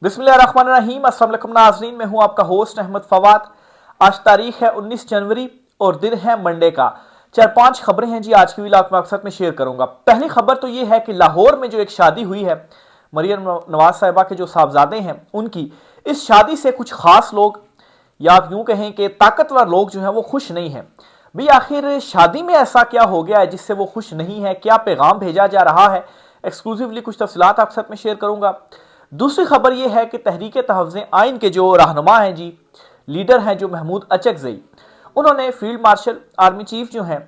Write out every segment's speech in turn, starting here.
बिस्मिल्लाहिर्रहमानिर्रहीम। अस्सलाम वालेकुम नाज़रीन, मैं हूं आपका होस्ट अहमद फवाद। आज तारीख है 19 जनवरी और दिन है मंडे का। 4-5 खबरें हैं जी आज की व्लॉग में आपके साथ में शेयर करूंगा। पहली खबर तो ये है कि लाहौर में जो एक शादी हुई है मरियम नवाज साहिबा के जो साहबजादे हैं उनकी, इस शादी से कुछ खास लोग या आप यूं कहें कि ताकतवर लोग जो हैं वो खुश नहीं हैं। भाई आखिर शादी में ऐसा क्या हो गया है जिससे वो खुश नहीं है, क्या पैगाम भेजा जा रहा है, एक्सक्लूसिवली कुछ तफसीलात आपके साथ में शेयर करूंगा। दूसरी खबर यह है कि तहरीक तहफ़्ज़ुज़ आइन के जो रहनुमा हैं जी, लीडर हैं जो महमूद अचकज़ई, उन्होंने फील्ड मार्शल आर्मी चीफ जो हैं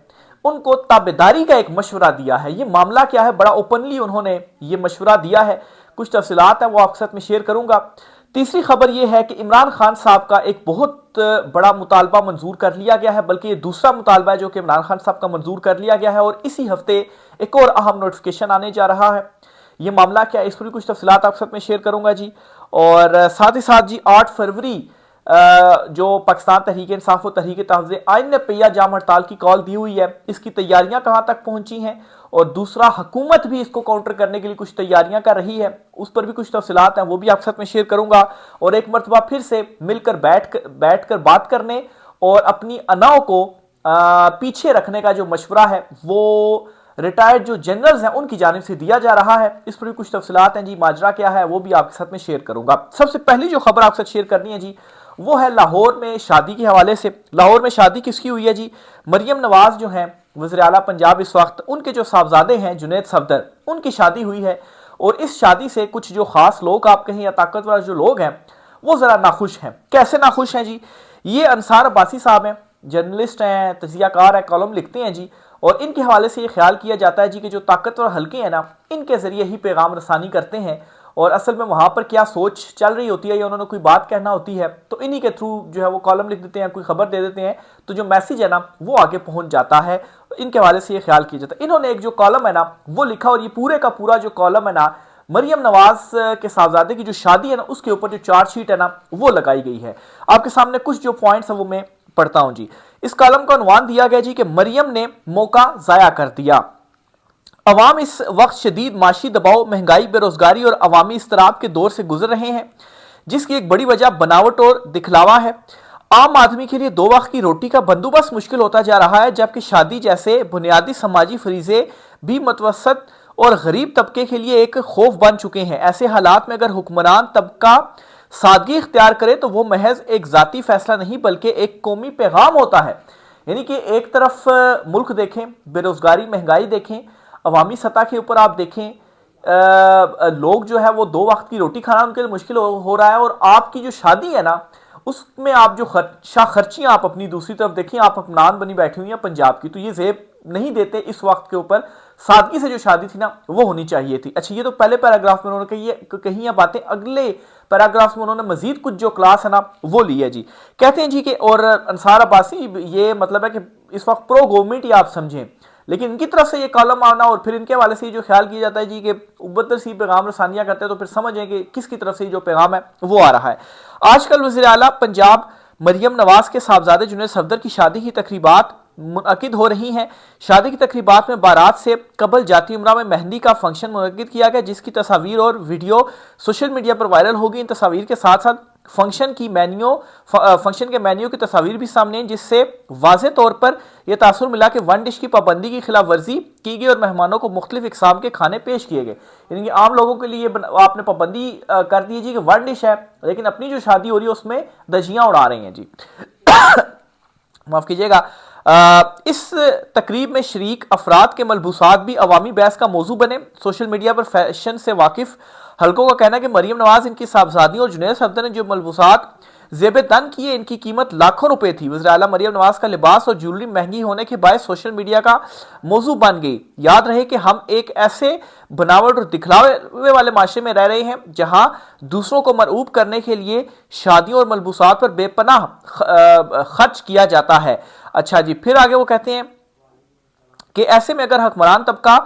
उनको ताबेदारी का एक मशवरा दिया है। ये मामला क्या है, बड़ा ओपनली उन्होंने ये मशवरा दिया है। कुछ तफसीलात है वो आपके साथ में शेयर करूंगा। तीसरी खबर यह है कि इमरान खान साहब का एक बहुत बड़ा मुतालबा मंजूर कर लिया गया है, बल्कि ये दूसरा मुतालबा है जो कि इमरान खान साहब का मंजूर कर लिया गया है और इसी हफ्ते एक और अहम नोटिफिकेशन आने जा रहा है। ये मामला क्या है, इस पर कुछ तफसीलात आपके साथ में शेयर करूंगा जी। और साथ ही साथ जी 8 फरवरी जो पाकिस्तान तहरीक इंसाफ और तहरीक तहफ़्ज़ुज़ आइन ने पहिया जाम हड़ताल की कॉल दी हुई है, इसकी तैयारियां कहां तक पहुंची हैं, और दूसरा हुकूमत भी इसको काउंटर करने के लिए कुछ तैयारियां कर रही है, उस पर भी कुछ तफसीलात हैं वो भी आपके साथ में शेयर करूंगा। और एक मरतबा फिर से मिलकर बैठ कर बात करने और अपनी अनाओं को पीछे रखने का जो मशवरा है वो रिटायर्ड जो जनरल्स हैं उनकी जानिब से दिया जा रहा है। इस पर भी कुछ तफसीलात हैं जी, माजरा क्या है वो भी आपके साथ में शेयर करूंगा। सबसे पहली जो खबर आपके साथ शेयर करनी है जी वो है लाहौर में शादी के हवाले से। लाहौर में शादी किसकी हुई है जी? मरियम नवाज जो हैं वज़ीर आला पंजाब इस वक्त, उनके जो साहबजादे हैं जुनैद सफदर, उनकी शादी हुई है। और इस शादी से कुछ जो खास लोग आप कहें या ताकतवर जो लोग हैं वो जरा नाखुश हैं। कैसे नाखुश हैं जी? ये अंसार अब्बासी साहब हैं, जर्नलिस्ट हैं, तजियाकार हैं, कॉलम लिखते हैं जी, और इनके हवाले से ये ख्याल किया जाता है जी कि जो ताकतवर हल्के हैं ना, इनके जरिए ही पैगाम रसानी करते हैं और असल में वहां पर क्या सोच चल रही होती है या उन्होंने कोई बात कहना होती है तो इन्हीं के थ्रू जो है वो कॉलम लिख देते हैं, कोई खबर दे देते हैं, तो जो मैसेज है ना वो आगे पहुंच जाता है। इनके हवाले से ये ख्याल किया जाता है। इन्होंने एक जो कॉलम है ना वो लिखा, और ये पूरे का पूरा जो कॉलम है ना मरियम नवाज के साहबजादे की जो शादी है ना उसके ऊपर जो चार्जशीट है ना वो लगाई गई है। आपके सामने कुछ जो पॉइंट्स है वो मैं पढ़ता हूं जी। इस कॉलम का उन्वान दिया गया जी कि मरियम ने मौका जाया कर दिया। अवाम इस वक्त शदीद माशी दबाव, महंगाई, बेरोजगारी और अवामी इसतराब के दौर से गुजर रहे हैं, जिसकी एक बड़ी वजह बनावट और दिखलावा है। आम आदमी के लिए 2 वक्त की रोटी का बंदोबस्त मुश्किल होता जा रहा है, जबकि शादी जैसे बुनियादी समाजी फरीजे भी मुतवसत और गरीब तबके के लिए एक खौफ बन चुके हैं। ऐसे हालात में अगर हुक्मरान तबका सादगी इख्तियार करे तो वो महज एक जाती फैसला नहीं बल्कि एक कौमी पैगाम होता है। यानी कि एक तरफ मुल्क देखें, बेरोजगारी, महंगाई देखें, अवामी सतह के ऊपर आप देखें, लोग जो है वो 2 वक्त की रोटी खाना उनके लिए मुश्किल हो रहा है, और आपकी जो शादी है ना उसमें आप जो खर्चियां आप अपनी दूसरी तरफ देखें, आप अपनान बनी बैठी हुई हैं पंजाब की, तो ये जेब नहीं देते इस वक्त के ऊपर। सादगी से जो शादी थी ना वो होनी चाहिए थी। अच्छा, ये तो पहले पैराग्राफ में उन्होंने कही है बातें। अगले पैराग्राफ में उन्होंने मजीद कुछ जो क्लास है ना वो ली है जी। कहते हैं जी कि और अंसार अब्बासी, ये मतलब है कि इस वक्त प्रो गवर्नमेंट ही आप समझें, लेकिन इनकी तरफ से ये कॉलम आना और फिर इनके हवाले से जो ख्याल किया जाता है जी कि उबतर सी पैगाम रसानियां करते हैं, तो फिर समझें कि किसकी तरफ से जो पैगाम है वो आ रहा है। आजकल वज़ीर आला पंजाब मरियम नवाज के साहबजादे जुनैद सफदर की शादी की तकरीबात मुनअकिद हो रही हैं। शादी की तकरीबात में बारात से कबल जाती उम्रा में मेहंदी का फंक्शन मुनअकिद किया गया, जिसकी तस्वीर और वीडियो सोशल मीडिया पर वायरल होगी। इन तस्वीर के साथ साथ फंक्शन के मेन्यू की तस्वीर भी सामने, जिससे वाज़ेह तौर पर यह तासुर मिला कि 1 डिश की पाबंदी की खिलाफ वर्जी की गई और मेहमानों को मुख्तलिफ इकसाम के खाने पेश किए गए। यानी कि आम लोगों के लिए आपने पाबंदी कर दी जी कि 1 डिश है, लेकिन अपनी जो शादी हो रही है उसमें दजियां उड़ा रहे हैं जी। माफ कीजिएगा। इस तकरीब में शरीक अफराद के मलबूसात भी अवामी बहस का मौजू बने। सोशल मीडिया पर फैशन से वाकिफ हल्कों का कहना है कि मरियम नवाज, इनकी साहबजादी और जुनैद सफदर ने जो मलबूसात जेब तन किए, इनकी कीमत लाखों रुपए थी। वज़ीर आला मरियम नवाज का लिबास और ज्वेलरी महंगी होने के बायस सोशल मीडिया का मौजू बन गई। याद रहे कि हम एक ऐसे बनावट और दिखलावे वाले माशरे में रह रहे हैं जहां दूसरों को मरऊब करने के लिए शादियों और मलबूसात पर बेपनाह खर्च किया जाता है। अच्छा जी, फिर आगे वो कहते हैं कि ऐसे में अगर हुक्मरान तबका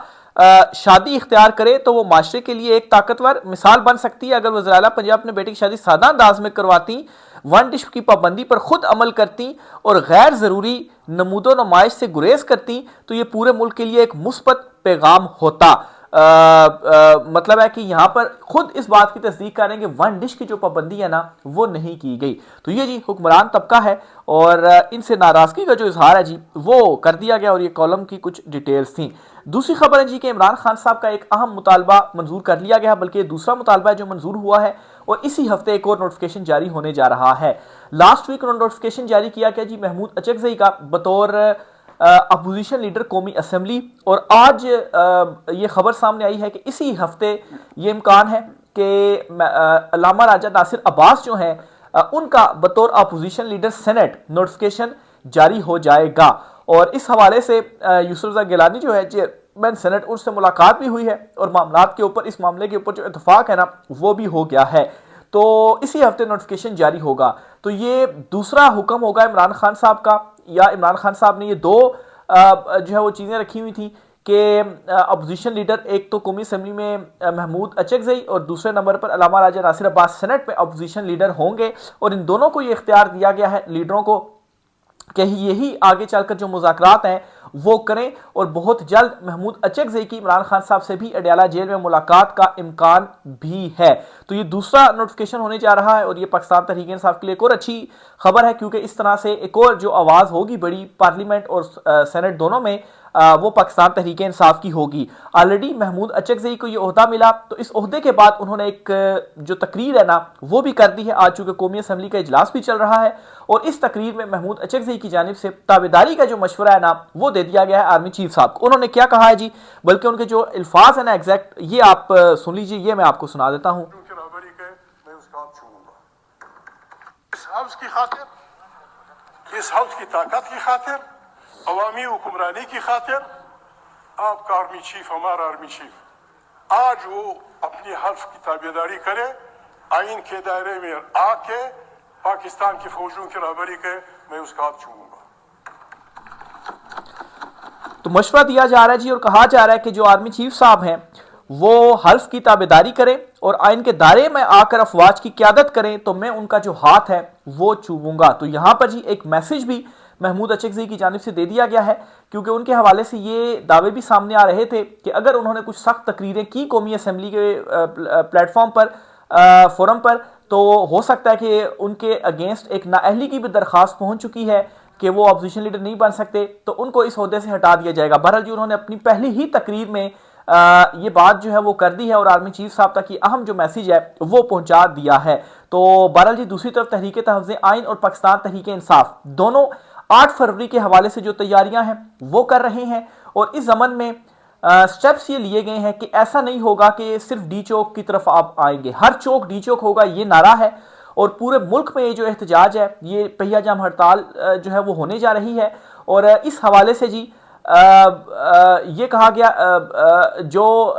शादी इख्तियार करे तो वो माशरे के लिए एक ताकतवर मिसाल बन सकती है। अगर वज़ीर आला पंजाब अपने बेटे की शादी सादा अंदाज में करवाती, 1 डिश की पाबंदी पर खुद अमल करती और गैर ज़रूरी नमूदो नुमाइश से गुरेज करती, तो ये पूरे मुल्क के लिए एक मुस्बत پیغام ہوتا۔ مطلب ہے کہ یہاں پر خود اس بات کی تصدیق کریں کہ ون ڈش کی جو پابندی ہے نا وہ نہیں کی گئی۔ تو یہ جی حکمران طبقہ ہے اور ان سے ناراضگی کا جو اظہار ہے جی وہ کر دیا گیا، اور یہ کالم کی کچھ ڈیٹیلز تھیں۔ دوسری خبر ہے جی کہ عمران خان صاحب کا ایک اہم مطالبہ منظور کر لیا گیا، بلکہ دوسرا مطالبہ ہے جو منظور ہوا ہے، اور اسی ہفتے ایک اور نوٹیفکیشن جاری ہونے جا رہا ہے۔ لاسٹ ویک نوٹیفکیشن جاری کیا گیا جی محمود اچکزئی کا بطور اپوزیشن لیڈر قومی اسمبلی، اور آج یہ خبر سامنے آئی ہے کہ اسی ہفتے یہ امکان ہے کہ علامہ راجہ ناصر عباس جو ہیں ان کا بطور اپوزیشن لیڈر سینٹ نوٹیفکیشن جاری ہو جائے گا۔ اور اس حوالے سے یوسف رضا گیلانی جو ہے چیئرمین سینٹ، ان سے ملاقات بھی ہوئی ہے، اور معاملات کے اوپر، اس معاملے کے اوپر جو اتفاق ہے نا وہ بھی ہو گیا ہے۔ تو اسی ہفتے نوٹیفکیشن جاری ہوگا۔ تو یہ دوسرا حکم ہوگا عمران خان صاحب کا، یا عمران خان صاحب نے یہ دو جو ہے وہ چیزیں رکھی ہوئی تھیں کہ اپوزیشن لیڈر ایک تو قومی اسمبلی میں محمود اچکزئی، اور دوسرے نمبر پر علامہ راجہ ناصر عباس سینٹ میں اپوزیشن لیڈر ہوں گے، اور ان دونوں کو یہ اختیار دیا گیا ہے لیڈروں کو کہ یہی آگے چل کر جو مذاکرات ہیں وہ کریں، اور بہت جلد محمود اچکزئی کی عمران خان صاحب سے بھی اڈیالہ جیل میں ملاقات کا امکان بھی ہے۔ تو یہ دوسرا نوٹیفکیشن ہونے جا رہا ہے، اور یہ پاکستان تحریک انصاف کے لیے ایک اور اچھی خبر ہے، کیونکہ اس طرح سے ایک اور جو آواز ہوگی بڑی پارلیمنٹ اور سینٹ دونوں میں، وہ پاکستان تحریک انصاف کی ہوگی۔ آلریڈی محمود اچکزئی کو یہ عہدہ ملا، تو اس عہدے کے بعد انہوں نے ایک جو تقریر ہے نا وہ بھی کر دی ہے آج، چونکہ قومی اسمبلی کا اجلاس بھی چل رہا ہے، اور اس تقریر میں محمود اچکزئی کی جانب سے تابعداری کا جو مشورہ ہے نا وہ دے دیا گیا ہے آرمی چیف صاحب کو۔ انہوں نے کیا کہا ہے جی، بلکہ ان کے جو الفاظ ہیں نا ایگزیکٹ، یہ آپ سن لیجئے، یہ میں آپ کو سنا دیتا ہوں۔ اس ہاؤس کی خاطر، اس ہاؤس کی طاقت کی خاطر، عوامی حکمرانی کی خاطر، آپ کا آرمی چیف، ہمارا آرمی چیف آج وہ اپنی حلف کی تابعداری کرے، آئین کے دائرے میں آ کے پاکستان کی فوجوں کی رہبری کے، میں اس کا ہاتھ چھوؤں گا۔ تو مشورہ دیا جا رہا ہے جی، اور کہا جا رہا ہے کہ جو آرمی چیف صاحب ہیں وہ حلف کی تابعداری کریں اور آئین کے دائرے میں آ کر افواج کی قیادت کریں، تو میں ان کا جو ہاتھ ہے وہ چھوؤں گا۔ تو یہاں پر جی ایک میسج بھی محمود اچکزئی کی جانب سے دے دیا گیا ہے، کیونکہ ان کے حوالے سے یہ دعوے بھی سامنے آ رہے تھے کہ اگر انہوں نے کچھ سخت تقریریں کی قومی اسمبلی کے پلیٹ فارم پر، فورم پر، تو ہو سکتا ہے کہ ان کے اگینسٹ ایک نااہلی کی بھی درخواست پہنچ چکی ہے کہ وہ اپوزیشن لیڈر نہیں بن سکتے، تو ان کو اس عہدے سے ہٹا دیا جائے گا۔ بہرحال جی انہوں نے اپنی پہلی ہی تقریر میں یہ بات جو ہے وہ کر دی ہے، اور آرمی چیف صاحب تک یہ اہم جو میسیج ہے وہ پہنچا دیا ہے۔ تو بہرحال جی دوسری طرف تحریک تحفظ آئین اور پاکستان تحریک انصاف دونوں 8 فروری کے حوالے سے جو تیاریاں ہیں وہ کر رہے ہیں، اور اس ضمن میں سٹیپس یہ لیے گئے ہیں کہ ایسا نہیں ہوگا کہ صرف ڈی چوک کی طرف آپ آئیں گے، ہر چوک ڈی چوک ہوگا، یہ نعرہ ہے، اور پورے ملک میں یہ جو احتجاج ہے، یہ پہیہ جام ہڑتال جو ہے وہ ہونے جا رہی ہے۔ اور اس حوالے سے جی یہ کہا گیا جو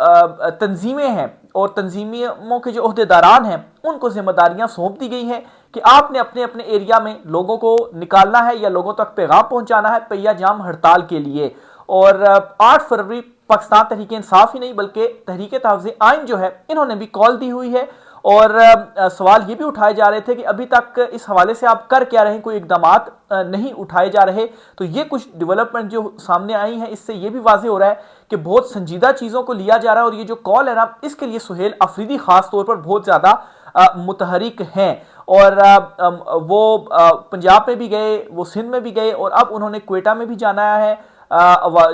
تنظیمیں ہیں اور تنظیموں کے جو عہدیداران ہیں ان کو ذمہ داریاں سونپ دی گئی ہیں کہ آپ نے اپنے اپنے ایریا میں لوگوں کو نکالنا ہے یا لوگوں تک پیغام پہنچانا ہے پہیہ جام ہڑتال کے لیے۔ اور 8 فروری پاکستان تحریک انصاف ہی نہیں بلکہ تحریک تحفظ آئین جو ہے انہوں نے بھی کال دی ہوئی ہے، اور سوال یہ بھی اٹھائے جا رہے تھے کہ ابھی تک اس حوالے سے آپ کر کیا رہے ہیں، کوئی اقدامات نہیں اٹھائے جا رہے۔ تو یہ کچھ ڈیولپمنٹ جو سامنے آئی ہیں، اس سے یہ بھی واضح ہو رہا ہے کہ بہت سنجیدہ چیزوں کو لیا جا رہا ہے، اور یہ جو کال ہے نا اس کے لیے سہیل آفریدی خاص طور پر بہت زیادہ متحرک ہیں، اور وہ پنجاب میں بھی گئے، وہ سندھ میں بھی گئے، اور اب انہوں نے کوئٹہ میں بھی جانا ہے۔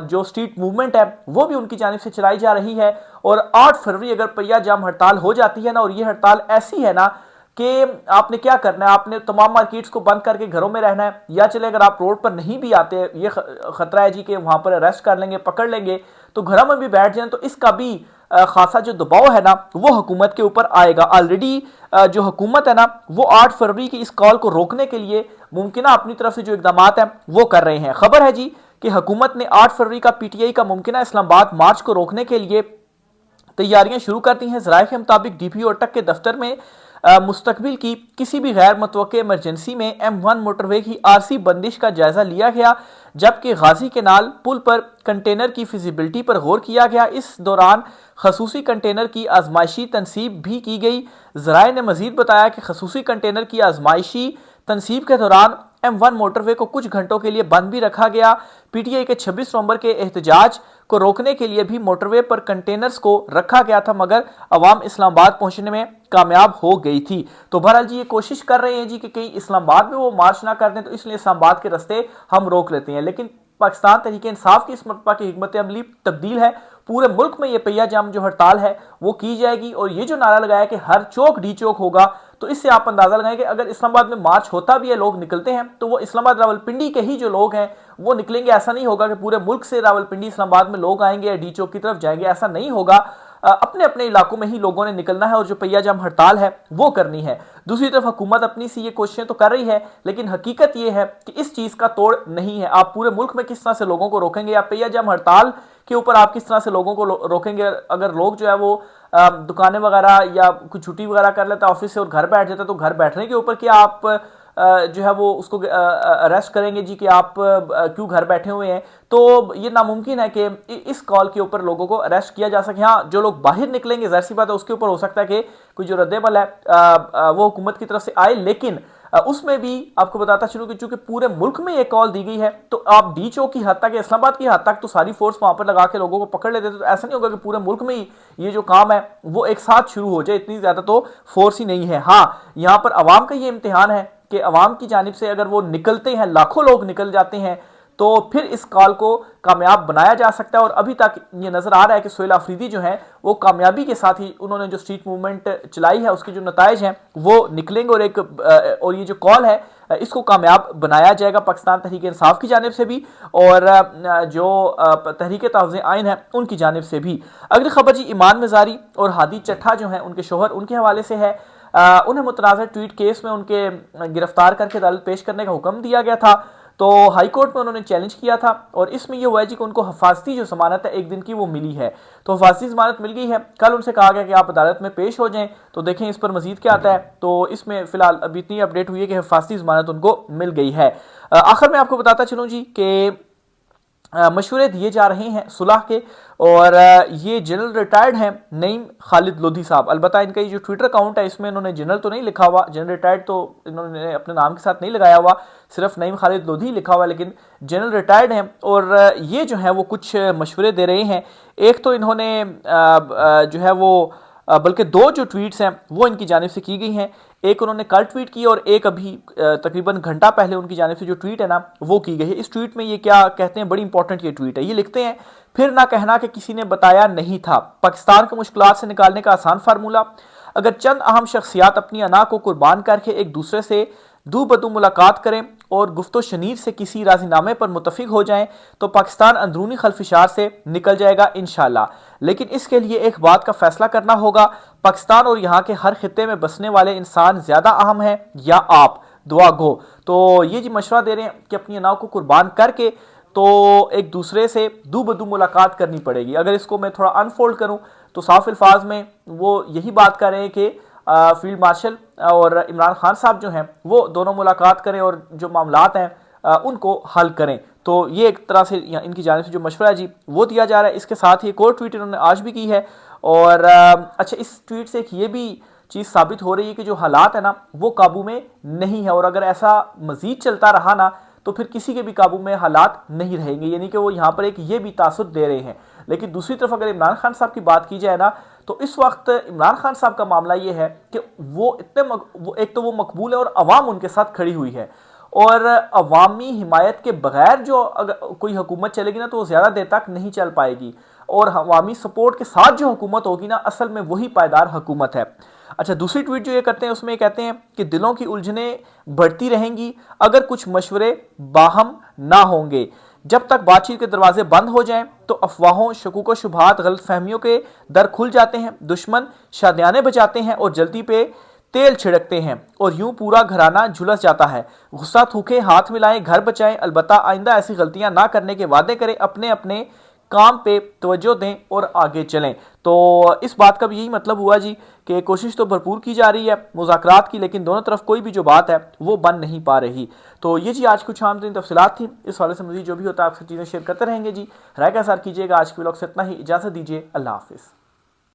جو سٹریٹ موومنٹ ہے وہ بھی ان کی جانب سے چلائی جا رہی ہے، اور 8 فروری اگر پہیہ جام ہڑتال ہو جاتی ہے نا، اور یہ ہڑتال ایسی ہے نا کہ آپ نے کیا کرنا ہے، آپ نے تمام مارکیٹس کو بند کر کے گھروں میں رہنا ہے، یا چلے اگر آپ روڈ پر نہیں بھی آتے، یہ خطرہ ہے جی کہ وہاں پر اریسٹ کر لیں گے، پکڑ لیں گے، تو گھروں میں بھی بیٹھ جائیں، تو اس کا بھی خاصا جو دباؤ ہے نا وہ حکومت کے اوپر آئے گا۔ آلریڈی جو حکومت ہے نا وہ 8 فروری کی اس کال کو روکنے کے لیے ممکنہ اپنی طرف سے جو اقدامات ہیں وہ کر رہے ہیں۔ خبر ہے جی کہ حکومت نے 8 فروری کا پی ٹی آئی کا ممکنہ اسلام آباد مارچ کو روکنے کے لیے تیاریاں شروع کر دی ہیں۔ ذرائع کے مطابق ڈی پی او اٹک کے دفتر میں مستقبل کی کسی بھی غیر متوقع ایمرجنسی میں M1 موٹر وے کی عارضی بندش کا جائزہ لیا گیا، جبکہ غازی کینال پل پر کنٹینر کی فیزیبلٹی پر غور کیا گیا۔ اس دوران خصوصی کنٹینر کی آزمائشی تنصیب بھی کی گئی۔ ذرائع نے مزید بتایا کہ خصوصی کنٹینر کی آزمائشی تنصیب کے دوران M1 मोटरवे को कुछ घंटों के लिए बंद भी रखा गया। पीटीआई के 26 नवंबर के एहतजाज को रोकने के लिए भी मोटरवे पर कंटेनर्स को रखा गया था, मगर अवाम इस्लामाबाद पहुंचने में कामयाब हो गई थी। तो बहरहाल जी ये कोशिश कर रहे हैं जी कि कहीं इस्लामाबाद में वो मार्च ना कर दें, तो इसलिए इस्लामाबाद के रास्ते हम रोक लेते हैं। लेकिन पाकिस्तान तहरीक इंसाफ की इस मरतबा की हिकमत अमली तब्दील है। पूरे मुल्क में ये पहिया जाम जो हड़ताल है वो की जाएगी, और ये जो नारा लगाया कि हर चौक डी चौक होगा, तो इससे आप अंदाजा लगाएं कि अगर इस्लामाबाद में मार्च होता भी है, लोग निकलते हैं, तो वो इस्लामाबाद रावलपिंडी के ही जो लोग हैं वो निकलेंगे। ऐसा नहीं होगा कि पूरे मुल्क से रावलपिंडी इस्लामाबाद में लोग आएंगे या डी चौक की तरफ जाएंगे, ऐसा नहीं होगा। अपने अपने इलाकों में ही लोगों ने निकलना है और जो पहिया जाम हड़ताल है वो करनी है। दूसरी तरफ हुकूमत अपनी सी ये कोशिशें तो कर रही है, लेकिन हकीकत ये है कि इस चीज का तोड़ नहीं है। आप पूरे मुल्क में किस तरह से लोगों को रोकेंगे, या पहिया जाम हड़ताल के ऊपर आप किस तरह से लोगों को रोकेंगे। अगर लोग जो है वो दुकानें वगैरह या कुछ छुट्टी वगैरह कर लेता है ऑफिस से और घर बैठ जाता है, तो घर बैठने के ऊपर क्या आप जो है वो उसको अरेस्ट करेंगे जी कि आप क्यों घर बैठे हुए हैं। तो ये नामुमकिन है कि इस कॉल के ऊपर लोगों को अरेस्ट किया जा सके। हाँ, जो लोग बाहर निकलेंगे जाहिर सी बात है उसके ऊपर हो सकता है कि कोई जो रद्देबल है वो हुकूमत की तरफ से आए, लेकिन उसमें भी आपको बताता चलूं कि चूंकि पूरे मुल्क में ये कॉल दी गई है, तो आप डी चौक की हद तक, इस्लामाबाद की हद तक तो सारी फोर्स वहां पर लगा के लोगों को पकड़ लेते, तो ऐसा नहीं होगा कि पूरे मुल्क में ही ये जो काम है वो एक साथ शुरू हो जाए। इतनी ज्यादा तो फोर्स ही नहीं है। हाँ, यहां पर अवाम का ये इम्तिहान है कि अवाम की जानिब से अगर वो निकलते हैं, लाखों लोग निकल जाते हैं, तो फिर इस कॉल को कामयाब बनाया जा सकता है। और अभी तक ये नजर आ रहा है कि सोहेल आफरीदी जो है वो कामयाबी के साथ ही उन्होंने जो स्ट्रीट मूवमेंट चलाई है उसके जो नताइज हैं वो निकलेंगे, और ये जो कॉल है इसको कामयाब बनाया जाएगा पाकिस्तान तहरीक इंसाफ की जानिब से भी और जो तहरीक तहफ़्ज़ुज़ आइन है उनकी जानिब से भी। अगली खबर जी ईमान मिज़ारी और हादी चट्ठा जो है उनके शोहर, उनके हवाले से है। उन्हें मुतनाज़ ट्वीट केस में उनके गिरफ्तार करके अदालत पेश करने का हुक्म दिया गया था, तो हाई कोर्ट में उन्होंने चैलेंज किया था, और इसमें यह हुआ है जी कि उनको हफाजती जो जमानत है एक दिन की वो मिली है। तो हफाजती जमानत मिल गई है। कल उनसे कहा गया कि आप अदालत में पेश हो जाएं, तो देखें इस पर मजीद क्या आता है। तो इसमें फिलहाल अभी इतनी अपडेट हुई है कि हफाजती जमानत उनको मिल गई है। आखिर में आपको बताता चलूँ जी कि मशवरे दिए जा रहे हैं सुलह के, और ये जनरल रिटायर्ड हैं नईम खालिद लोधी साहब। अलबत्ता इनका ये जो ट्विटर अकाउंट है इसमें इन्होंने जनरल तो नहीं लिखा हुआ, जनरल रिटायर्ड तो इन्होंने अपने नाम के साथ नहीं लगाया हुआ, सिर्फ नईम खालिद लोधी लिखा हुआ, लेकिन जनरल रिटायर्ड हैं। और ये जो है वो कुछ मशवरे दे रहे हैं। एक तो इन्होंने जो है वो बल्कि दो जो ट्वीट्स हैं वो इनकी जानिब से की गई हैं। एक उन्होंने कल ट्वीट की और एक अभी तकरीबन घंटा पहले उनकी जानिब से जो ट्वीट है ना वो की गई है। इस ट्वीट में ये क्या कहते हैं, बड़ी इंपॉर्टेंट ये ट्वीट है। ये लिखते हैं, फिर ना कहना कि किसी ने बताया नहीं था, पाकिस्तान को मुश्किलात से निकालने का आसान फार्मूला। अगर चंद अहम शख्सियात अपनी अना को कुर्बान करके एक दूसरे से दू बदू मुलाकात करें और गुफ्तो शनीर से किसी राजीनामे पर मुतफिक हो जाएं, तो पाकिस्तान अंदरूनी खलफिशार से निकल जाएगा इंशाल्लाह। लेकिन इसके लिए एक बात का फैसला करना होगा, पाकिस्तान और यहाँ के हर खित्ते में बसने वाले इंसान ज्यादा अहम है या आप, दुआ गो। तो ये जी मशवरा दे रहे हैं कि अपनी अनाव को कुर्बान करके तो एक दूसरे से दू बदू मुलाकात करनी पड़ेगी। अगर इसको मैं थोड़ा अनफोल्ड करूं तो साफ अल्फाज में वो यही बात कर रहे हैं कि फील्ड मार्शल और इमरान खान साहब जो हैं वो दोनों मुलाकात करें और जो मामलात हैं उनको हल करें। तो ये एक तरह से इनकी जानिब से जो मशवरा है जी वो दिया जा रहा है। इसके साथ ही एक और ट्वीट इन्होंने आज भी की है, और अच्छा इस ट्वीट से एक ये भी चीज़ साबित हो रही है कि जो हालात है ना वो काबू में नहीं है, और अगर ऐसा मजीद चलता रहा ना तो फिर किसी के भी काबू में हालात नहीं रहेंगे। यानी कि वो यहाँ पर एक ये भी तासुर दे रहे हैं। लेकिन दूसरी तरफ अगर इमरान खान साहब की बात की जाए ना, तो इस वक्त इमरान खान साहब का मामला ये है कि वो एक तो वो मकबूल है और अवाम उनके साथ खड़ी हुई है, और अवामी हिमायत के बगैर जो अगर कोई हुकूमत चलेगी ना तो वो ज़्यादा देर तक नहीं चल पाएगी, और अवामी सपोर्ट के साथ जो हुकूमत होगी ना असल में वही पायदार हुकूमत है। अच्छा, दूसरी ट्वीट जो ये करते हैं उसमें कहते हैं कि दिलों की उलझनें बढ़ती रहेंगी अगर कुछ मशवरे बाहम ना होंगे। जब तक बातचीत के दरवाजे बंद हो जाएं तो अफवाहों, शकूक शुबहात, गलत फहमियों के दर खुल जाते हैं, दुश्मन शादियाने बजाते हैं और जल्दी पे तेल छिड़कते हैं, और यूं पूरा घराना झुलस जाता है। गुस्सा थूके, हाथ मिलाएं, घर बचाएं, अलबत्ता आइंदा ऐसी गलतियां ना करने के वादे करें, अपने अपने काम पे तवज्जो दें और आगे चलें। तो इस बात का भी यही मतलब हुआ जी कि कोशिश तो भरपूर की जा रही है मुज़ाकरात की, लेकिन दोनों तरफ कोई भी जो बात है वो बन नहीं पा रही। तो ये जी आज कुछ आम तरीन तफसीलात थी। इस वाले से मज़ीद जो भी होता है आपसे चीज़ें शेयर करते रहेंगे जी। राय का साथ कीजिएगा। आज के व्लॉग से इतना ही, इजाज़त दीजिए, अल्लाह हाफिज़।